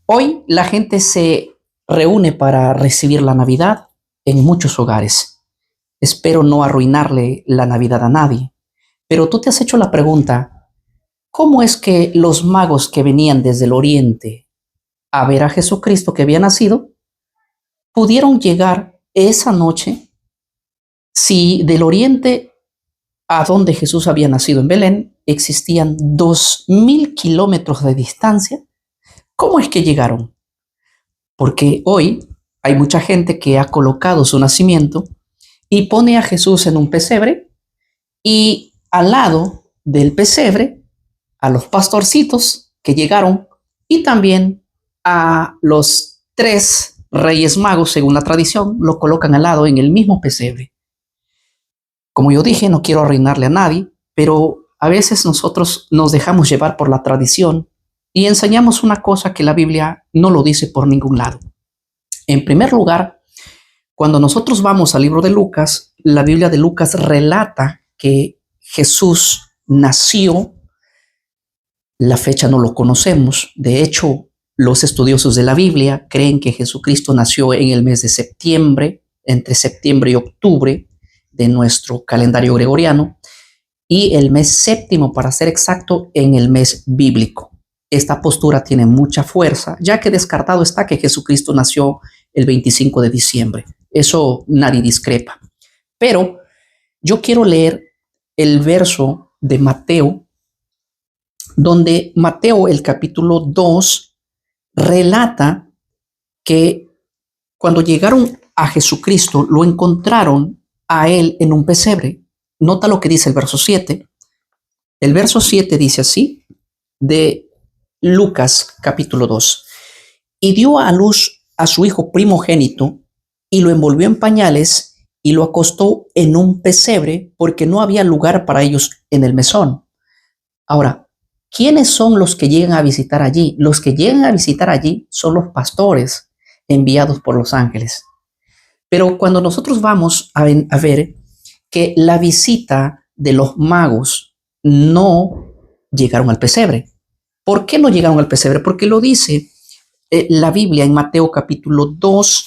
Hoy la gente se reúne para recibir la Navidad en muchos hogares. Espero no arruinarle la Navidad a nadie, pero tú te has hecho la pregunta, ¿cómo es que los magos que venían desde el oriente a ver a Jesucristo que había nacido pudieron llegar esa noche si del oriente a donde Jesús había nacido en Belén existían 2000 kilómetros de distancia? ¿Cómo es que llegaron? Porque hoy hay mucha gente que ha colocado su nacimiento y pone a Jesús en un pesebre y al lado del pesebre a los pastorcitos que llegaron y también a los tres reyes magos, según la tradición, lo colocan al lado en el mismo pesebre. Como yo dije, no quiero arruinarle a nadie, pero a veces nosotros nos dejamos llevar por la tradición y enseñamos una cosa que la Biblia no lo dice por ningún lado. En primer lugar, cuando nosotros vamos al libro de Lucas, la Biblia de Lucas relata que Jesús nació. La fecha no lo conocemos. De hecho, los estudiosos de la Biblia creen que Jesucristo nació en el mes de septiembre, entre septiembre y octubre de nuestro calendario gregoriano, y el mes séptimo, para ser exacto, en el mes bíblico. Esta postura tiene mucha fuerza, ya que descartado está que Jesucristo nació el 25 de diciembre. Eso nadie discrepa. Pero yo quiero leer el verso de Mateo, donde Mateo, el capítulo 2, relata que cuando llegaron a Jesucristo, lo encontraron a él en un pesebre. Nota lo que dice el verso 7. El verso 7 dice así, de Lucas capítulo 2. Y dio a luz a su hijo primogénito y lo envolvió en pañales y lo acostó en un pesebre porque no había lugar para ellos en el mesón. Ahora, ¿quiénes son los que llegan a visitar allí? Los que llegan a visitar allí son los pastores enviados por los ángeles. Pero cuando nosotros vamos a ver que la visita de los magos no llegaron al pesebre. ¿Por qué no llegaron al pesebre? Porque lo dice la Biblia en Mateo capítulo 2,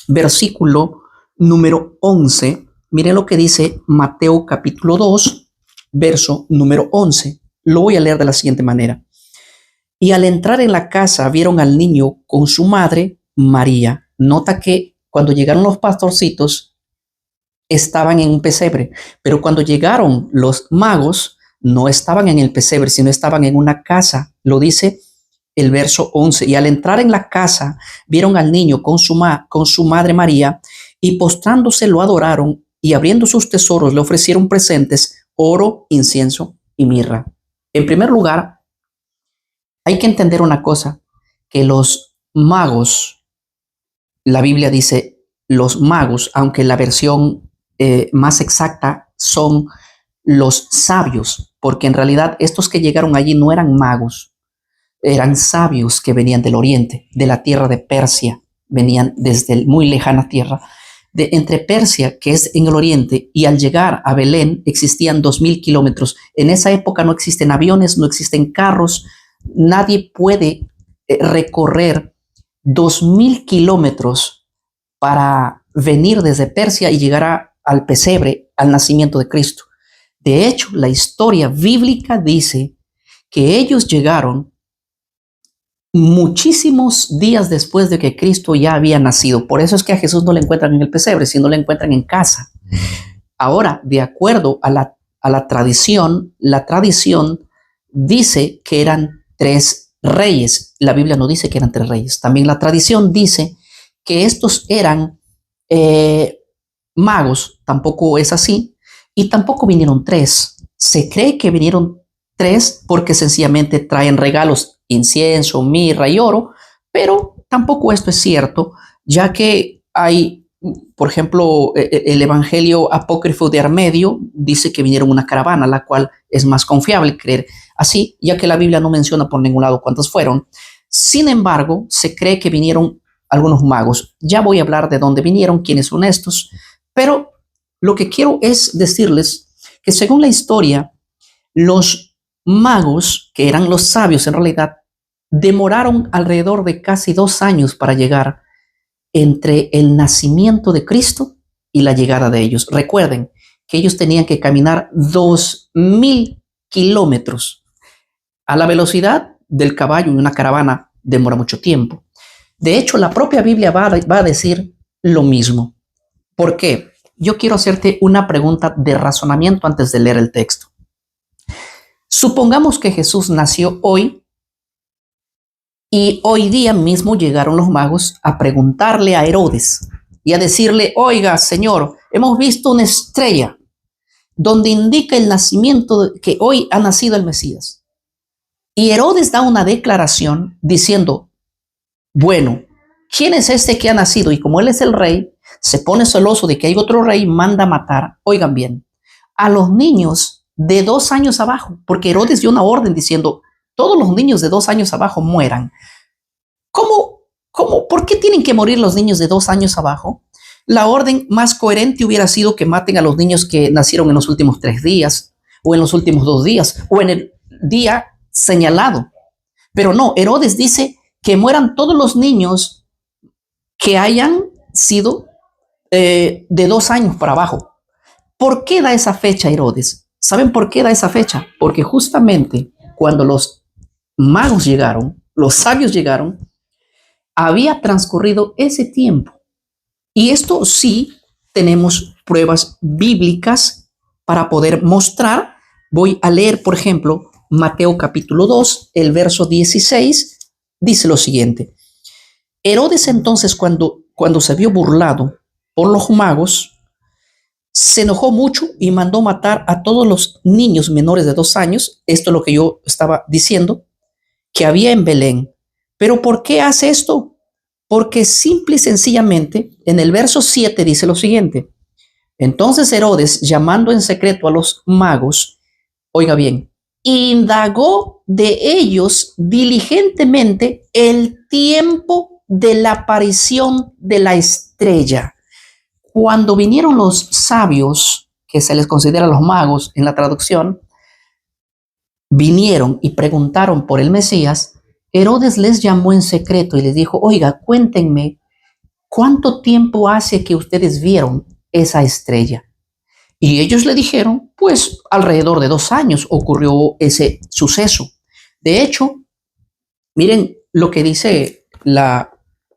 versículo número 11. Miren lo que dice Mateo capítulo 2, verso número 11. Lo voy a leer de la siguiente manera. Y al entrar en la casa vieron al niño con su madre María. Nota que cuando llegaron los pastorcitos estaban en un pesebre, pero cuando llegaron los magos no estaban en el pesebre, sino estaban en una casa. Lo dice el verso 11. Y al entrar en la casa vieron al niño con su madre María y postrándose lo adoraron y abriendo sus tesoros le ofrecieron presentes, oro, incienso y mirra. En primer lugar, hay que entender una cosa, que los magos, la Biblia dice los magos, aunque la versión más exacta son los sabios, porque en realidad estos que llegaron allí no eran magos, eran sabios que venían del oriente, de la tierra de Persia, venían desde muy lejana tierra, de entre Persia, que es en el oriente, y al llegar a Belén existían 2000 kilómetros. En esa época no existen aviones, no existen carros, nadie puede recorrer 2000 kilómetros para venir desde Persia y llegar al pesebre, al nacimiento de Cristo. De hecho, la historia bíblica dice que ellos llegaron muchísimos días después de que Cristo ya había nacido. Por eso es que a Jesús no le encuentran en el pesebre, sino le encuentran en casa. Ahora, de acuerdo a la tradición, la tradición dice que eran tres reyes. La Biblia no dice que eran tres reyes. También la tradición dice que estos eran magos. Tampoco es así. Y tampoco vinieron tres. Se cree que vinieron tres porque sencillamente traen regalos, incienso, mirra y oro, pero tampoco esto es cierto, ya que hay, por ejemplo, el Evangelio apócrifo de Armedio dice que vinieron una caravana, la cual es más confiable creer así, ya que la Biblia no menciona por ningún lado cuántos fueron. Sin embargo, se cree que vinieron algunos magos. Ya voy a hablar de dónde vinieron, quiénes son estos, pero lo que quiero es decirles que según la historia, los magos, que eran los sabios en realidad, demoraron alrededor de casi 2 años para llegar entre el nacimiento de Cristo y la llegada de ellos. Recuerden que ellos tenían que caminar 2000 kilómetros a la velocidad del caballo, y una caravana demora mucho tiempo. De hecho, la propia Biblia va a decir lo mismo. ¿Por qué? Yo quiero hacerte una pregunta de razonamiento antes de leer el texto. Supongamos que Jesús nació hoy y hoy día mismo llegaron los magos a preguntarle a Herodes y a decirle: oiga, Señor, hemos visto una estrella donde indica el nacimiento, que hoy ha nacido el Mesías. Y Herodes da una declaración diciendo: bueno, ¿quién es este que ha nacido? Y como él es el rey, se pone celoso de que hay otro rey, manda matar, oigan bien, a los niños de 2 años abajo, porque Herodes dio una orden diciendo: todos los niños de 2 años abajo mueran. ¿Cómo? ¿Por qué tienen que morir los niños de 2 años abajo? La orden más coherente hubiera sido que maten a los niños que nacieron en los últimos 3 días, o en los últimos 2 días, o en el día señalado. Pero no, Herodes dice que mueran todos los niños que hayan sido de 2 años para abajo. ¿Por qué da esa fecha Herodes? ¿Saben por qué da esa fecha? Porque justamente cuando los magos llegaron, los sabios llegaron, había transcurrido ese tiempo. Y esto sí tenemos pruebas bíblicas para poder mostrar. Voy a leer, por ejemplo, Mateo capítulo 2, el verso 16, dice lo siguiente. Herodes entonces, cuando se vio burlado por los magos, se enojó mucho y mandó matar a todos los niños menores de 2 años. Esto es lo que yo estaba diciendo, que había en Belén. ¿Pero por qué hace esto? Porque simple y sencillamente, en el verso 7 dice lo siguiente. Entonces Herodes, llamando en secreto a los magos, oiga bien, indagó de ellos diligentemente el tiempo de la aparición de la estrella. Cuando vinieron los sabios, que se les considera los magos en la traducción, vinieron y preguntaron por el Mesías, Herodes les llamó en secreto y les dijo: oiga, cuéntenme, ¿cuánto tiempo hace que ustedes vieron esa estrella? Y ellos le dijeron: pues alrededor de 2 años ocurrió ese suceso. De hecho, miren lo que dice la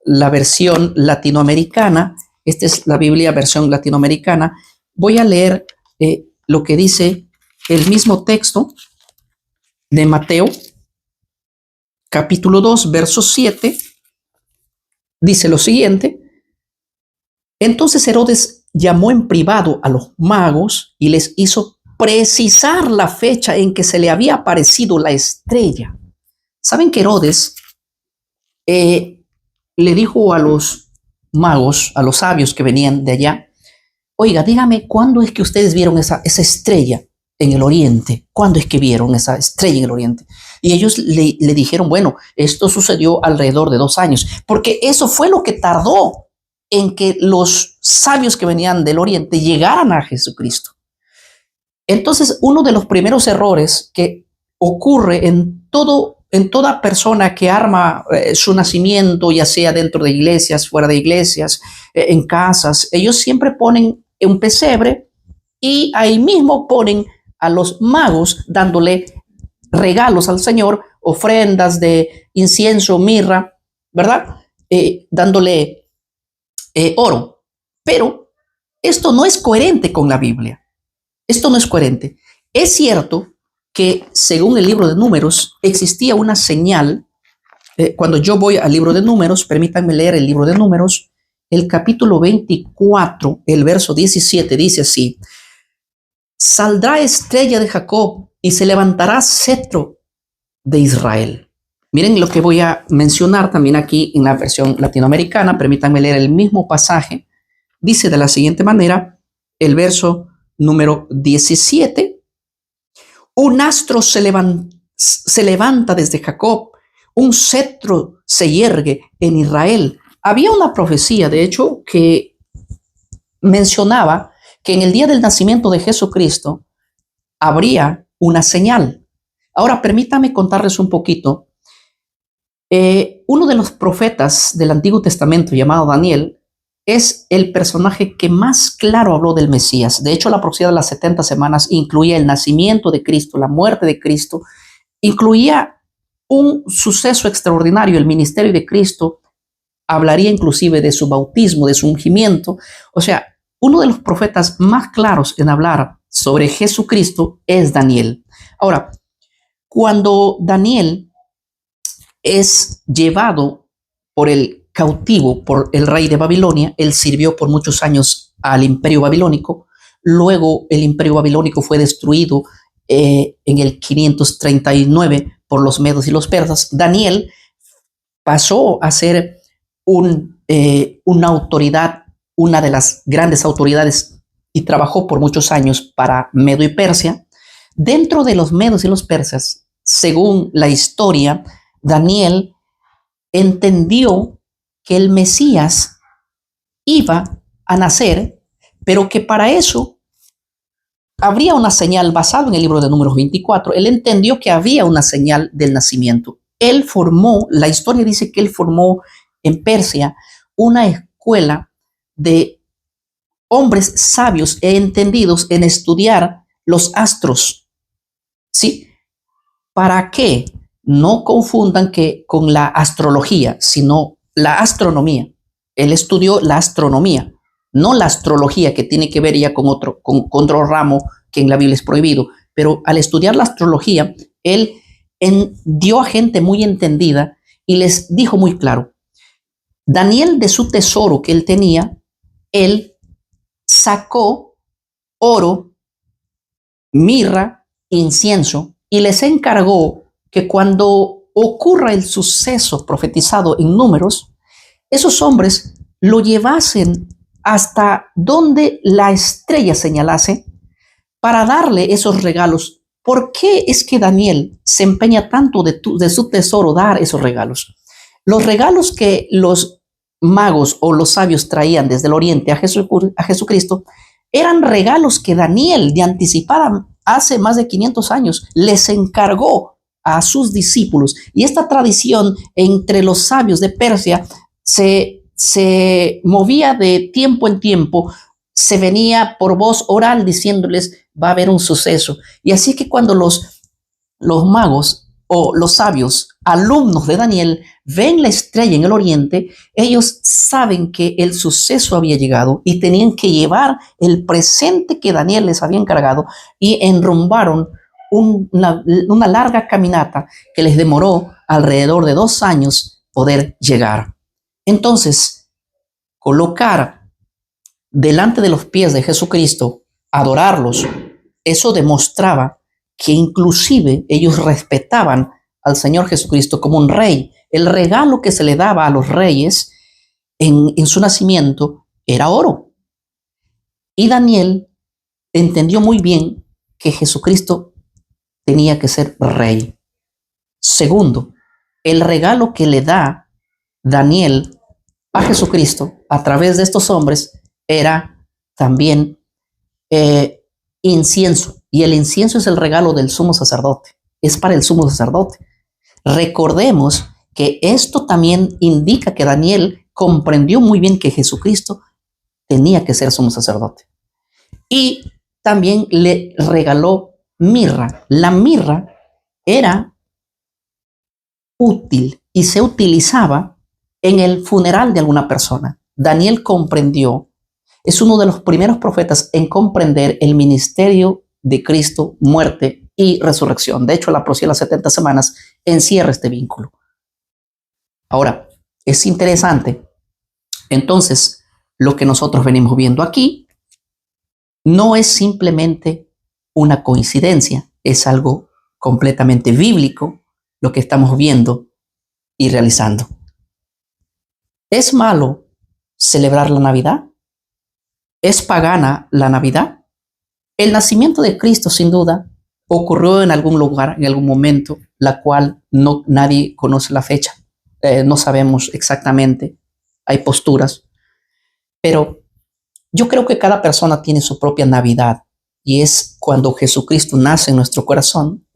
versión latinoamericana. Esta es la Biblia versión latinoamericana. Voy a leer lo que dice el mismo texto de Mateo, capítulo 2, verso 7. Dice lo siguiente. Entonces Herodes llamó en privado a los magos y les hizo precisar la fecha en que se le había aparecido la estrella. ¿Saben que Herodes le dijo a los magos, a los sabios que venían de allá: oiga, dígame, ¿cuándo es que ustedes vieron esa estrella en el oriente? ¿Cuándo es que vieron esa estrella en el oriente? Y ellos le dijeron: bueno, esto sucedió alrededor de 2 años, porque eso fue lo que tardó en que los sabios que venían del oriente llegaran a Jesucristo. Entonces, uno de los primeros errores que ocurre en toda persona que arma su nacimiento, ya sea dentro de iglesias, fuera de iglesias, en casas, ellos siempre ponen un pesebre y ahí mismo ponen a los magos dándole regalos al Señor, ofrendas de incienso, mirra, ¿verdad? Dándole oro. Pero esto no es coherente con la Biblia. Esto no es coherente. Es cierto que según el libro de Números existía una señal. Cuando yo voy al libro de Números, permítanme leer el libro de Números, el capítulo 24, el verso 17, dice así: saldrá estrella de Jacob y se levantará cetro de Israel. Miren lo que voy a mencionar también aquí en la versión latinoamericana. Permítanme leer el mismo pasaje. Dice de la siguiente manera, el verso número 17. Un astro se levanta desde Jacob, un cetro se yergue en Israel. Había una profecía, de hecho, que mencionaba que en el día del nacimiento de Jesucristo habría una señal. Ahora, permítame contarles un poquito Uno de los profetas del Antiguo Testamento llamado Daniel es el personaje que más claro habló del Mesías. De hecho, la profecía de las 70 semanas incluía el nacimiento de Cristo, la muerte de Cristo, incluía un suceso extraordinario, el ministerio de Cristo, hablaría inclusive de su bautismo, de su ungimiento. O sea, uno de los profetas más claros en hablar sobre Jesucristo es Daniel. Ahora, cuando Daniel es llevado por el cautivo, por el rey de Babilonia, él sirvió por muchos años al imperio babilónico, luego el imperio babilónico fue destruido en el 539 por los medos y los persas. Daniel pasó a ser una autoridad, una de las grandes autoridades, y trabajó por muchos años para Medo y Persia. Dentro de los medos y los persas, según la historia, Daniel entendió que el Mesías iba a nacer, pero que para eso habría una señal basada en el libro de Números 24. Él entendió que había una señal del nacimiento. Él formó, la historia dice que él formó en Persia una escuela de hombres sabios e entendidos en estudiar los astros. ¿Sí? ¿Para qué? No confundan que con la astrología, sino la astronomía. Él estudió la astronomía, no la astrología, que tiene que ver ya con otro ramo que en la Biblia es prohibido. Pero al estudiar la astrología, él dio a gente muy entendida y les dijo muy claro: Daniel, de su tesoro que él tenía, él sacó oro, mirra, incienso, y les encargó que cuando ocurra el suceso profetizado en Números, esos hombres lo llevasen hasta donde la estrella señalase para darle esos regalos. ¿Por qué es que Daniel se empeña tanto de su tesoro dar esos regalos? Los regalos que los magos o los sabios traían desde el oriente a Jesucristo eran regalos que Daniel, de anticipada hace más de 500 años, les encargó a sus discípulos. Y esta tradición entre los sabios de Persia se movía de tiempo en tiempo, se venía por voz oral diciéndoles: va a haber un suceso. Y así que cuando los magos o los sabios, alumnos de Daniel, ven la estrella en el oriente, ellos saben que el suceso había llegado y tenían que llevar el presente que Daniel les había encargado, y enrumbaron una larga caminata que les demoró alrededor de 2 años poder llegar. Entonces, colocar delante de los pies de Jesucristo, adorarlos, eso demostraba que inclusive ellos respetaban al Señor Jesucristo como un rey. El regalo que se le daba a los reyes en su nacimiento era oro. Y Daniel entendió muy bien que Jesucristo tenía que ser rey. Segundo, el regalo que le da Daniel a Jesucristo a través de estos hombres era también incienso. Y el incienso es el regalo del sumo sacerdote. Es para el sumo sacerdote. Recordemos que esto también indica que Daniel comprendió muy bien que Jesucristo tenía que ser sumo sacerdote. Y también le regaló mirra. La mirra era útil y se utilizaba en el funeral de alguna persona. Daniel comprendió, es uno de los primeros profetas en comprender el ministerio de Cristo, muerte y resurrección. De hecho, la profecía de las 70 semanas encierra este vínculo. Ahora, es interesante. Entonces, lo que nosotros venimos viendo aquí no es simplemente una coincidencia, es algo completamente bíblico lo que estamos viendo y realizando. ¿Es malo celebrar la Navidad? ¿Es pagana la Navidad? El nacimiento de Cristo, sin duda, ocurrió en algún lugar, en algún momento, la cual nadie conoce la fecha. No sabemos exactamente, hay posturas, pero yo creo que cada persona tiene su propia Navidad, y es cuando Jesucristo nace en nuestro corazón,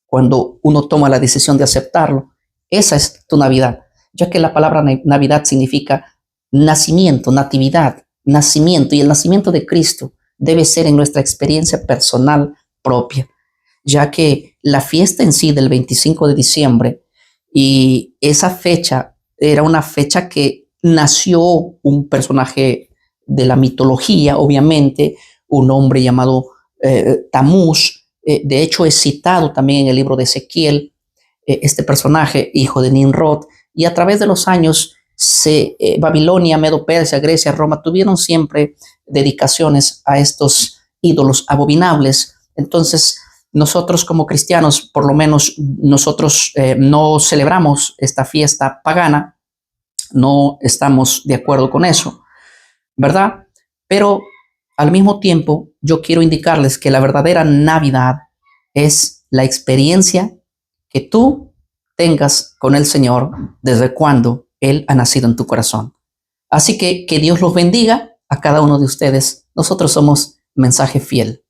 cuando uno toma la decisión de aceptarlo. Esa es tu Navidad, ya que la palabra Navidad significa nacimiento, natividad, nacimiento, y el nacimiento de Cristo debe ser en nuestra experiencia personal propia, ya que la fiesta en sí del 25 de diciembre y esa fecha era una fecha que nació un personaje de la mitología, obviamente, un hombre llamado Tamuz. De hecho, es citado también en el libro de Ezequiel, este personaje, hijo de Nimrod, y a través de los años, Babilonia, Medo Persia, Grecia, Roma, tuvieron siempre dedicaciones a estos ídolos abominables. Entonces, nosotros como cristianos, por lo menos nosotros no celebramos esta fiesta pagana, no estamos de acuerdo con eso, ¿verdad? Pero al mismo tiempo, yo quiero indicarles que la verdadera Navidad es la experiencia que tú tengas con el Señor desde cuando Él ha nacido en tu corazón. Así que Dios los bendiga a cada uno de ustedes. Nosotros somos Mensaje Fiel.